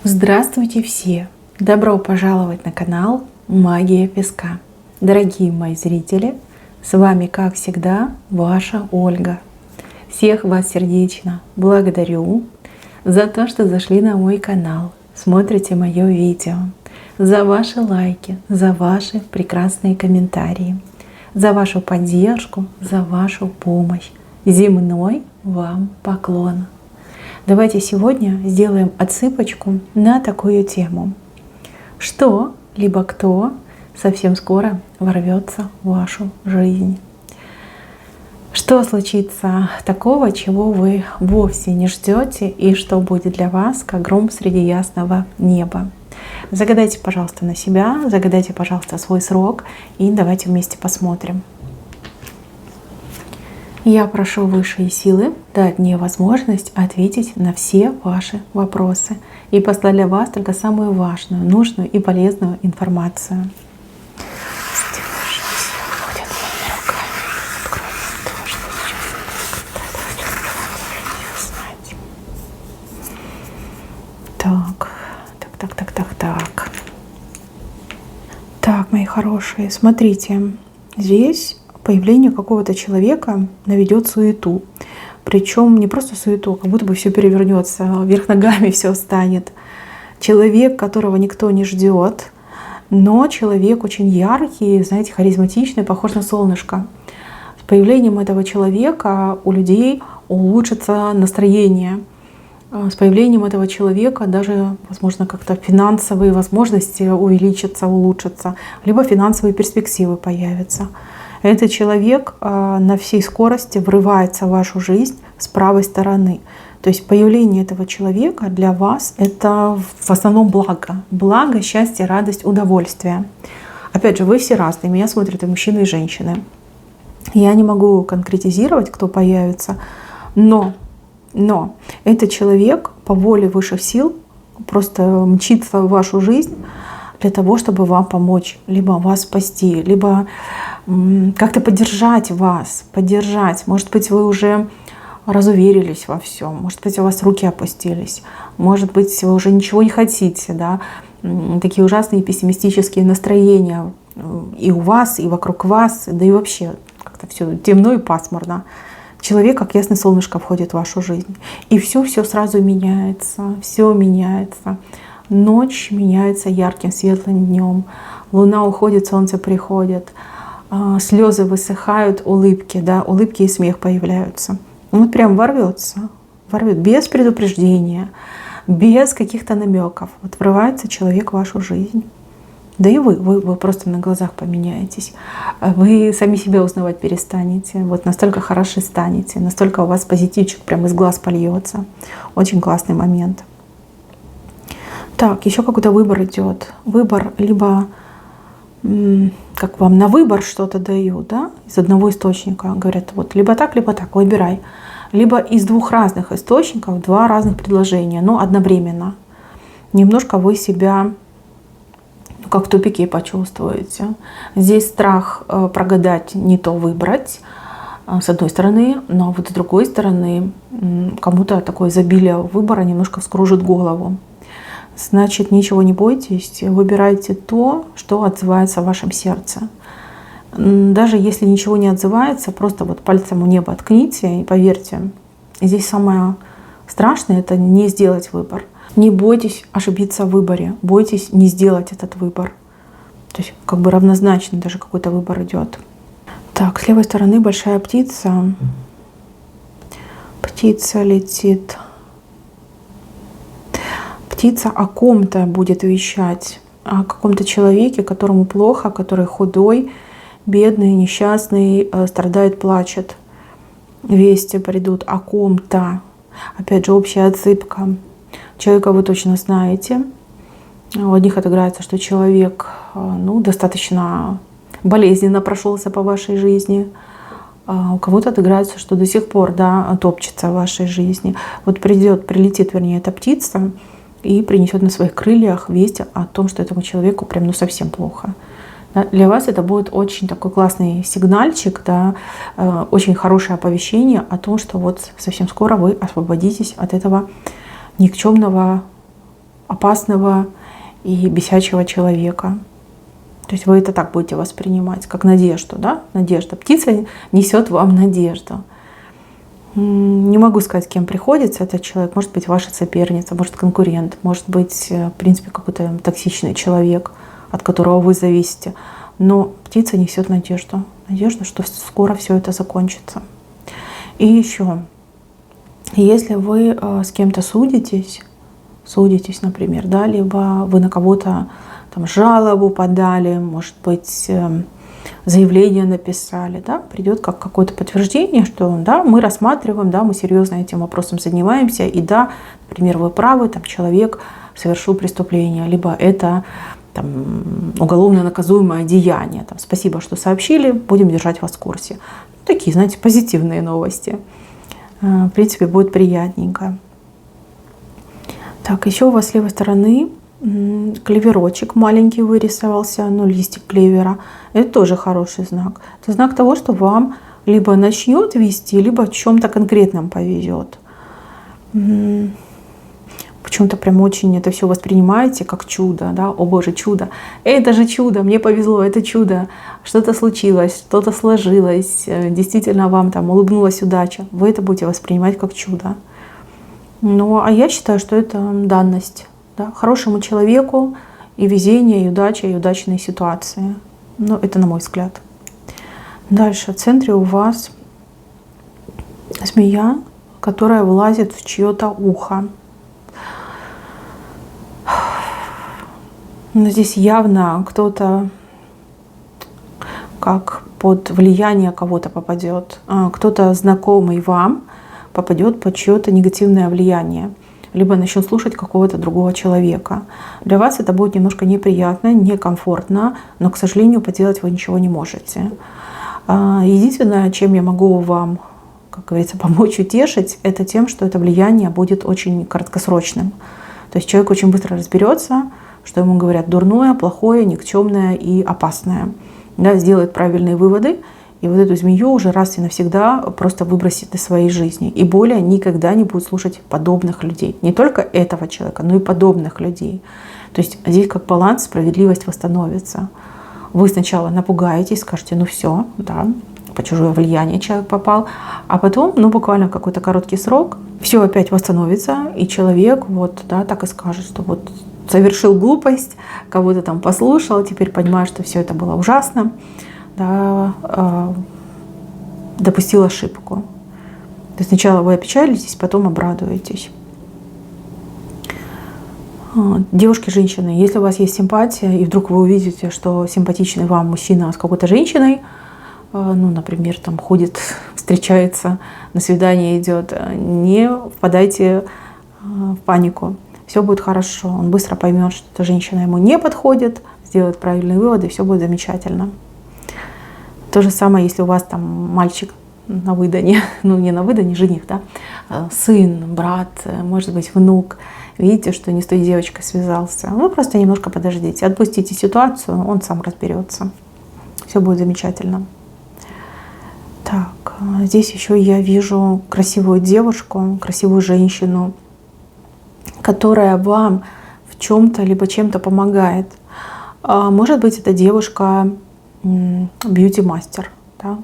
Здравствуйте все! Добро пожаловать на канал Магия Песка. Дорогие мои зрители, с вами, как всегда, ваша Ольга. Всех вас сердечно благодарю за то, что зашли на мой канал, смотрите мое видео, за ваши лайки, за ваши прекрасные комментарии, за вашу поддержку, за вашу помощь. Земной вам поклон. Давайте сегодня сделаем отсыпочку на такую тему. Что, либо кто совсем скоро ворвется в вашу жизнь? Что случится такого, чего вы вовсе не ждете, и что будет для вас как гром среди ясного неба? Загадайте, пожалуйста, на себя, загадайте, пожалуйста, свой срок, и давайте вместе посмотрим. Я прошу высшие силы дать мне возможность ответить на все ваши вопросы и послать для вас только самую важную, нужную и полезную информацию. Так, мои хорошие, смотрите, здесь появление какого-то человека наведет суету. Причем не просто суету, как будто бы все перевернется, вверх ногами все станет. Человек, которого никто не ждет, но человек очень яркий, знаете, харизматичный, похож на солнышко. С появлением этого человека у людей улучшится настроение. С появлением этого человека даже, возможно, как-то финансовые возможности увеличатся, улучшатся, либо финансовые перспективы появятся. Этот человек на всей скорости врывается в вашу жизнь с правой стороны. То есть появление этого человека для вас — это в основном благо. Благо, счастье, радость, удовольствие. Опять же, вы все разные. Меня смотрят и мужчины, и женщины. Я не могу конкретизировать, кто появится, но этот человек по воле высших сил просто мчится в вашу жизнь для того, чтобы вам помочь, либо вас спасти, либо как-то поддержать вас, поддержать. Может быть, вы уже разуверились во всем, может быть, у вас руки опустились, может быть, вы уже ничего не хотите, да? Такие ужасные пессимистические настроения и у вас, и вокруг вас, да и вообще как-то все темно и пасмурно. Человек, как ясное солнышко, входит в вашу жизнь. И все сразу меняется, все меняется. Ночь меняется ярким, светлым днем. Луна уходит, солнце приходит. Слезы высыхают, улыбки, да, улыбки и смех появляются. Вот прям ворвется без предупреждения, без каких-то намеков. Вот врывается человек в вашу жизнь. Да и вы просто на глазах поменяетесь. Вы сами себя узнавать перестанете. Вот настолько хороши станете, настолько у вас позитивчик прям из глаз польется. Очень классный момент. Так, еще какой-то выбор идет. Выбор либо как вам на выбор что-то дают, да, из одного источника. Говорят, вот либо так, выбирай. Либо из двух разных источников, два разных предложения, но одновременно. Немножко вы себя как в тупике почувствуете. Здесь страх прогадать, не то выбрать, с одной стороны, но вот с другой стороны, кому-то такое изобилие выбора немножко вскружит голову. Значит, ничего не бойтесь, выбирайте то, что отзывается в вашем сердце. Даже если ничего не отзывается, просто вот пальцем у неба ткните и поверьте, здесь самое страшное — это не сделать выбор. Не бойтесь ошибиться в выборе, бойтесь не сделать этот выбор. То есть как бы равнозначно даже какой-то выбор идет. Так, с левой стороны большая птица. Птица летит. Птица о ком-то будет вещать, о каком-то человеке, которому плохо, который худой, бедный, несчастный, страдает, плачет. Вести придут о ком-то. Опять же, общая отсыпка. Человека вы точно знаете. У одних отыграется, что человек достаточно болезненно прошелся по вашей жизни. У кого-то отыграется, что до сих пор топчется в вашей жизни. Вот прилетит эта птица и принесет на своих крыльях весть о том, что этому человеку прям совсем плохо. Для вас это будет очень такой классный сигнальчик, очень хорошее оповещение о том, что вот совсем скоро вы освободитесь от этого никчемного опасного и бесячего человека. То есть вы это так будете воспринимать, как надежду, да? Надежда. Птица несет вам надежду. Не могу сказать, кем приходится этот человек. Может быть, ваша соперница, может, конкурент, может быть, в принципе, какой-то токсичный человек, от которого вы зависите. Но птица несет надежду. Надежду, что скоро все это закончится. И еще, если вы с кем-то судитесь, например, да, либо вы на кого-то там жалобу подали, может быть, заявление написали, да, придет как какое-то подтверждение, что да, мы рассматриваем, да, мы серьезно этим вопросом занимаемся, и да, например, вы правы, там человек совершил преступление, либо это там, уголовно наказуемое деяние. Там, спасибо, что сообщили, будем держать вас в курсе. Такие, знаете, позитивные новости. В принципе, будет приятненько. Так, еще у вас с левой стороны клеверочек маленький вырисовался, ну, листик клевера. Это тоже хороший знак. Это знак того, что вам либо начнет вести, либо в чем-то конкретном повезет. Почему-то прям очень это все воспринимаете как чудо, да, о боже, чудо. Это же чудо, мне повезло, это чудо. Что-то случилось, что-то сложилось, действительно вам там улыбнулась удача. Вы это будете воспринимать как чудо. Ну, а я считаю, что это данность. Да, хорошему человеку и везение, и удача, и удачные ситуации. Ну, это на мой взгляд. Дальше, в центре у вас змея, которая влазит в чье-то ухо. Но здесь явно кто-то как под влияние кого-то попадет. Кто-то знакомый вам попадет под чье-то негативное влияние. Либо начнет слушать какого-то другого человека. Для вас это будет немножко неприятно, некомфортно, но, к сожалению, поделать вы ничего не можете. Единственное, чем я могу вам, как говорится, помочь утешить, это тем, что это влияние будет очень краткосрочным. То есть человек очень быстро разберется, что ему говорят дурное, плохое, никчемное и опасное. Да, сделает правильные выводы, и вот эту змею уже раз и навсегда просто выбросит из своей жизни. И более никогда не будет слушать подобных людей. Не только этого человека, но и подобных людей. То есть здесь как баланс, справедливость восстановится. Вы сначала напугаетесь, скажете, ну все, да, по чужое влияние человек попал. А потом, ну буквально какой-то короткий срок, все опять восстановится. И человек вот, да, так и скажет, что вот совершил глупость, кого-то там послушал, теперь понимаю, что все это было ужасно. Да, допустил ошибку. То есть сначала вы опечалитесь, потом обрадуетесь. Девушки, женщины, если у вас есть симпатия, и вдруг вы увидите, что симпатичный вам мужчина с какой-то женщиной, ну, например, там ходит, встречается, на свидание идет, не впадайте в панику. Все будет хорошо. Он быстро поймет, что эта женщина ему не подходит, сделает правильные выводы, и все будет замечательно. То же самое, если у вас там мальчик на выдане, ну не на выдане, жених, да, сын, брат, может быть, внук, видите, что не с той девочкой связался, вы просто немножко подождите, отпустите ситуацию, он сам разберется. Все будет замечательно. Так, здесь еще я вижу красивую девушку, красивую женщину, которая вам в чем-то либо чем-то помогает. Может быть, эта девушка бьюти-мастер, да?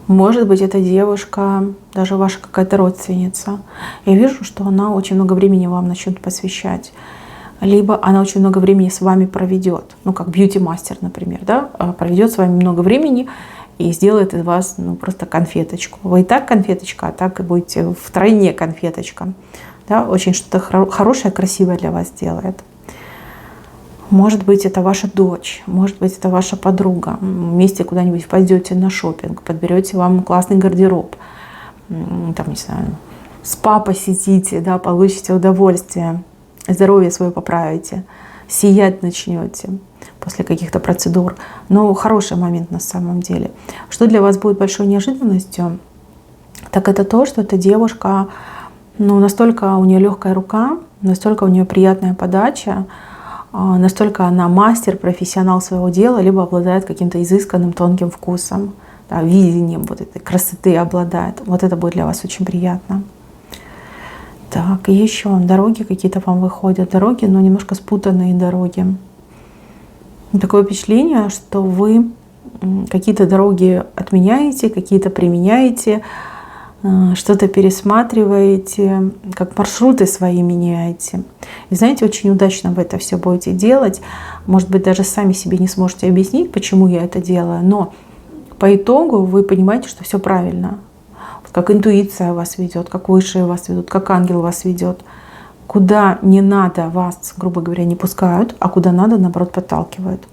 Может быть, эта девушка даже ваша какая-то родственница. Я вижу, что она очень много времени вам начнет посвящать. Либо она очень много времени с вами проведет. Ну, как бьюти-мастер, например, да? Проведет с вами много времени и сделает из вас ну, просто конфеточку. Вы и так конфеточка, а так и будете втройне конфеточка. Да? Очень что-то хорошее, красивое для вас делает. Может быть, это ваша дочь, может быть, это ваша подруга. Вместе куда-нибудь пойдете на шопинг, подберете вам классный гардероб, там, не знаю, спа посетите, да, получите удовольствие, здоровье свое поправите, сиять начнете после каких-то процедур. Но хороший момент на самом деле. Что для вас будет большой неожиданностью, так это то, что эта девушка, ну, настолько у нее легкая рука, настолько у нее приятная подача, настолько она мастер, профессионал своего дела, либо обладает каким-то изысканным тонким вкусом, да, видением вот этой красоты обладает. Вот это будет для вас очень приятно. Так, еще дороги какие-то вам выходят. Дороги, но немножко спутанные дороги. Такое впечатление, что вы какие-то дороги отменяете, какие-то применяете, что-то пересматриваете, как маршруты свои меняете. И знаете, очень удачно вы это все будете делать. Может быть, даже сами себе не сможете объяснить, почему я это делаю, но по итогу вы понимаете, что все правильно. Как интуиция вас ведет, как высшие вас ведут, как ангел вас ведет. Куда не надо вас, грубо говоря, не пускают, а куда надо, наоборот, подталкивают.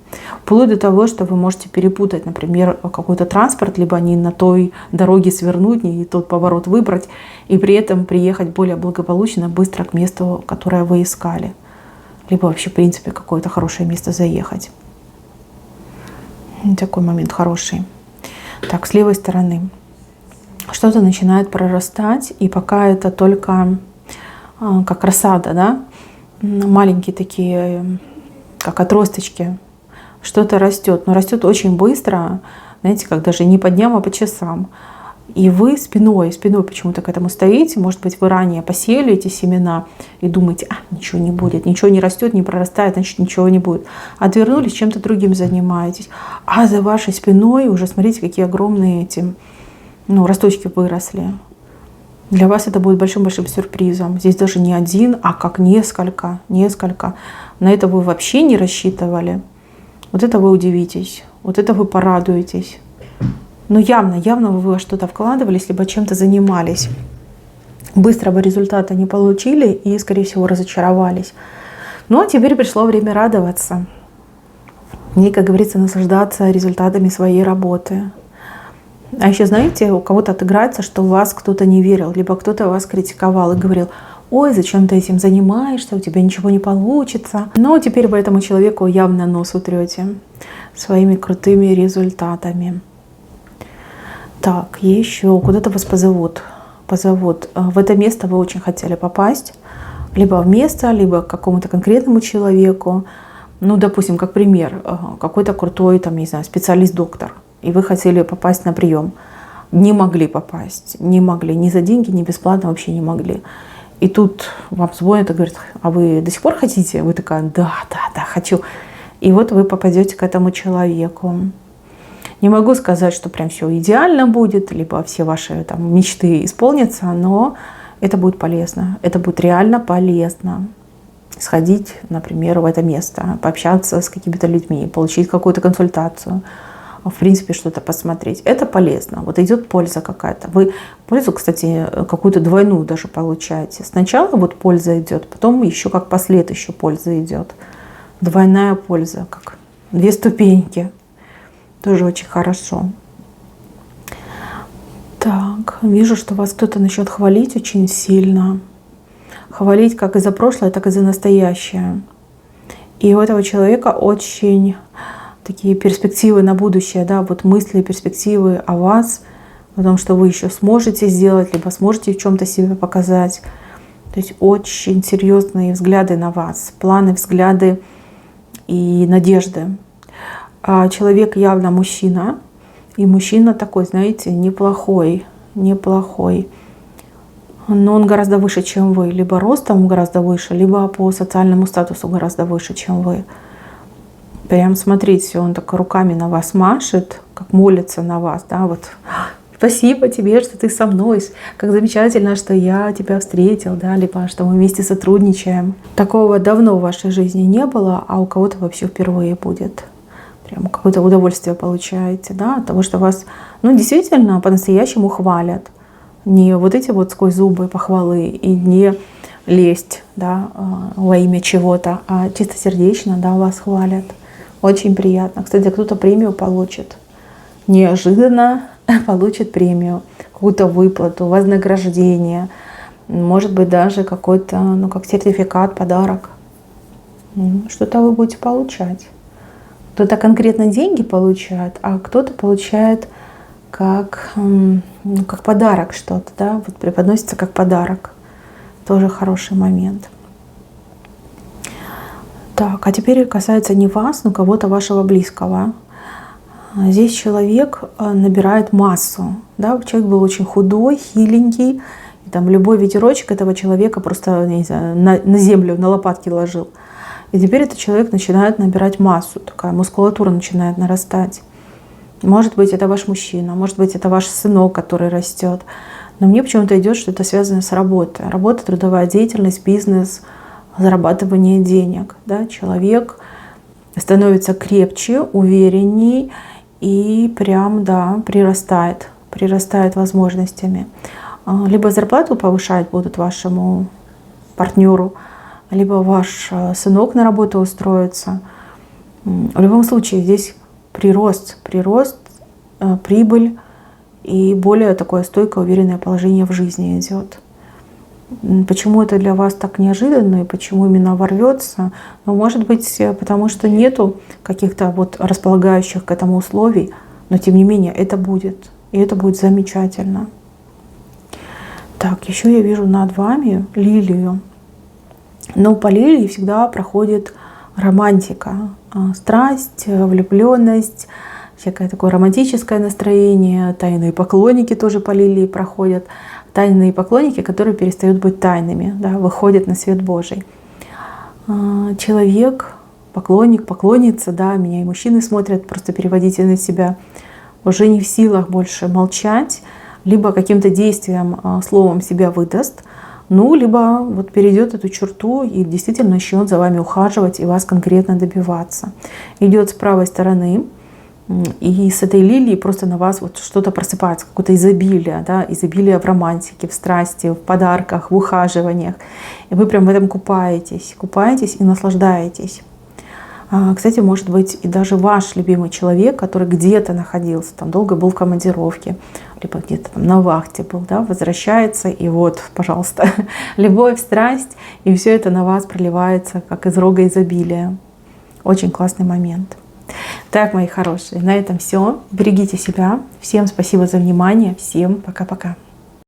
Вплоть до того, что вы можете перепутать, например, какой-то транспорт, либо не на той дороге свернуть, не тот поворот выбрать, и при этом приехать более благополучно, быстро к месту, которое вы искали. Либо вообще, в принципе, какое-то хорошее место заехать. Такой момент хороший. Так, с левой стороны. Что-то начинает прорастать, и пока это только как рассада, да, маленькие такие, как отросточки, что-то растет, но растет очень быстро, знаете, как даже не по дням, а по часам. И вы спиной почему-то к этому стоите, может быть, вы ранее посеяли эти семена и думаете, ничего не будет, ничего не растет, не прорастает, значит, ничего не будет. Отвернулись, чем-то другим занимаетесь. А за вашей спиной уже, смотрите, какие огромные эти, росточки выросли. Для вас это будет большим-большим сюрпризом. Здесь даже не один, а как несколько. На это вы вообще не рассчитывали. Вот это вы удивитесь, вот это вы порадуетесь. Но явно вы во что-то вкладывались, либо чем-то занимались. Быстрого результата не получили и, скорее всего, разочаровались. Ну а теперь пришло время радоваться. И, как говорится, наслаждаться результатами своей работы. А еще, знаете, у кого-то отыграется, что в вас кто-то не верил, либо кто-то вас критиковал и говорил, ой, зачем ты этим занимаешься, у тебя ничего не получится. Но теперь вы этому человеку явно нос утрете своими крутыми результатами. Так, еще куда-то вас позовут. В это место вы очень хотели попасть. Либо в место, либо к какому-то конкретному человеку. Допустим, как пример, какой-то крутой, не знаю, специалист-доктор. И вы хотели попасть на прием. Не могли попасть. Не могли. Ни за деньги, ни бесплатно вообще не могли. И тут вам звонят и говорят, а вы до сих пор хотите? Вы такая, да, хочу. И вот вы попадете к этому человеку. Не могу сказать, что прям все идеально будет, либо все ваши мечты исполнятся, но это будет полезно. Это будет реально полезно. Сходить, например, в это место, пообщаться с какими-то людьми, получить какую-то консультацию. В принципе, что-то посмотреть. Это полезно. Вот идет польза какая-то. Вы пользу, кстати, какую-то двойную даже получаете. Сначала вот польза идет, потом еще как послед еще польза идет. Двойная польза, как 2 ступеньки. Тоже очень хорошо. Так, вижу, что вас кто-то начнет хвалить очень сильно. Хвалить как и за прошлое, так и за настоящее. И у этого человека очень такие перспективы на будущее, вот мысли, перспективы о вас, о том, что вы еще сможете сделать, либо сможете в чем-то себя показать. То есть очень серьезные взгляды на вас, планы, взгляды и надежды. А человек явно мужчина, и мужчина такой, знаете, неплохой. Но он гораздо выше, чем вы. Либо ростом гораздо выше, либо по социальному статусу гораздо выше, чем вы. Прям смотрите, он так руками на вас машет, как молится на вас, спасибо тебе, что ты со мной, как замечательно, что я тебя встретил, либо что мы вместе сотрудничаем. Такого давно в вашей жизни не было, а у кого-то вообще впервые будет. Прям какое-то удовольствие получаете, от того, что вас, действительно по-настоящему хвалят. Не вот эти вот сквозь зубы похвалы и не лесть, во имя чего-то, а чистосердечно, вас хвалят. Очень приятно. Кстати, кто-то премию получит. Неожиданно получит премию, какую-то выплату, вознаграждение. Может быть, даже какой-то, как сертификат, подарок. Что-то вы будете получать. Кто-то конкретно деньги получает, а кто-то получает как подарок что-то, преподносится как подарок. Тоже хороший момент. Так, а теперь касается не вас, но кого-то вашего близкого. Здесь человек набирает массу. Человек был очень худой, хиленький. И Там любой ветерочек этого человека просто, не знаю, на землю, на лопатки ложил. И теперь этот человек начинает набирать массу, такая мускулатура начинает нарастать. Может быть, это ваш мужчина, может быть, это ваш сынок, который растет. Но мне почему-то идет, что это связано с работой. Работа, трудовая деятельность, бизнес, зарабатывание денег. Да? Человек становится крепче, уверенней и прям, да, прирастает возможностями. Либо зарплату повышать будут вашему партнеру, либо ваш сынок на работу устроится. В любом случае здесь прирост, прибыль и более такое стойкое, уверенное положение в жизни идет. Почему это для вас так неожиданно и почему именно ворвется? Ну, может быть, потому что нету каких-то вот располагающих к этому условий, но тем не менее это будет. И это будет замечательно. Так, еще я вижу над вами лилию. Но по лилии всегда проходит романтика, страсть, влюбленность, всякое такое романтическое настроение. Тайные поклонники тоже по лилии проходят. Тайные поклонники, которые перестают быть тайными, да, выходят на свет Божий. Человек, поклонник, поклонница, да, меня и мужчины смотрят, просто переводите на себя, уже не в силах больше молчать, либо каким-то действием, словом себя выдаст, ну, либо вот перейдет эту черту и действительно начнет за вами ухаживать и вас конкретно добиваться. Идет с правой стороны, и с этой лилии просто на вас вот что-то просыпается, какое-то изобилие, да, изобилие в романтике, в страсти, в подарках, в ухаживаниях. И вы прям в этом купаетесь и наслаждаетесь. Кстати, может быть и даже ваш любимый человек, который где-то находился, там долго был в командировке, либо где-то там на вахте был, да, возвращается, и вот, пожалуйста, любовь, страсть, и все это на вас проливается, как из рога изобилия. Очень классный момент. Так, мои хорошие, на этом все. Берегите себя. Всем спасибо за внимание. Всем пока-пока.